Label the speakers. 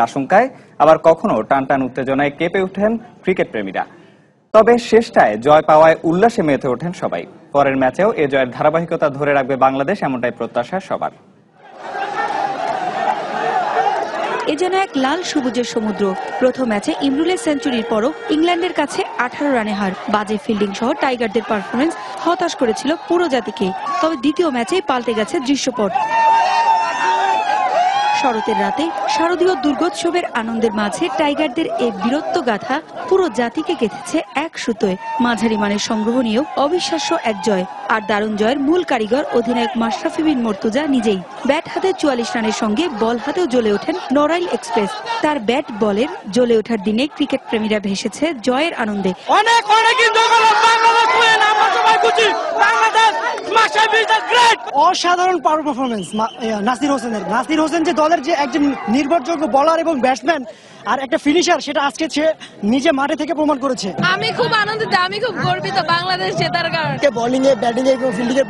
Speaker 1: আশঙ্কায়, আবার কখনো টানটান উত্তেজনায় কেঁপে ওঠেন ক্রিকেট প্রেমীরা। তবে শেষটায় জয় পাওয়ায় উল্লাসে মেতে ওঠেন সবাই। পরের ম্যাচেও এ জয়ের ধারাবাহিকতা ধরে রাখবে বাংলাদেশ, এমনটাই প্রত্যাশা সবার।
Speaker 2: এ যেন এক লাল সবুজের সমুদ্র। প্রথম ম্যাচে ইমরুলের সেঞ্চুরির পরও ইংল্যান্ডের কাছে 18 রানে হার। বাজে ফিল্ডিং সহ টাইগারদের পারফরমেন্স হতাশ করেছিল পুরো জাতিকে। তবে দ্বিতীয় ম্যাচেই পাল্টে গেছে দৃশ্যপট। শরতের রাতে শারদীয় দুর্গোৎসবের আনন্দের মাঝে টাইগারদের এই বীরত্ব গাথা পুরো জাতিকে গেঁথেছে এক সুতোয়। মাঝারি মানের সংগ্রহ নিয়েও অবিশ্বাস্য এক জয়। আর দারুণ জয়ের মূল কারিগর অধিনায়ক মাশরাফি বিন মর্তুজা নিজেই। ব্যাট হাতে 44 রানের সঙ্গে বল হাতেও জ্বলে ওঠেন নড়াইল এক্সপ্রেস। তার ব্যাট বলের জ্বলে ওঠার দিনে ক্রিকেট প্রেমীরা ভেসেছে জয়ের আনন্দে।
Speaker 3: অসাধারণ পারফরমেন্স নাসির হোসেনের। নাসির হোসেন যে দলের যে একজন নির্ভরযোগ্য বোলার এবং ব্যাটসম্যান আর একটা ফিনিশার, সেটা আজকে সে নিজে মাঠে থেকে প্রমাণ করেছে।
Speaker 4: আমি খুব আনন্দিত, আমি খুব গর্বিত বাংলাদেশ জেতার কারণে।
Speaker 3: বোলিং এ, ব্যাটিং এ এবং ফিল্ডিং এর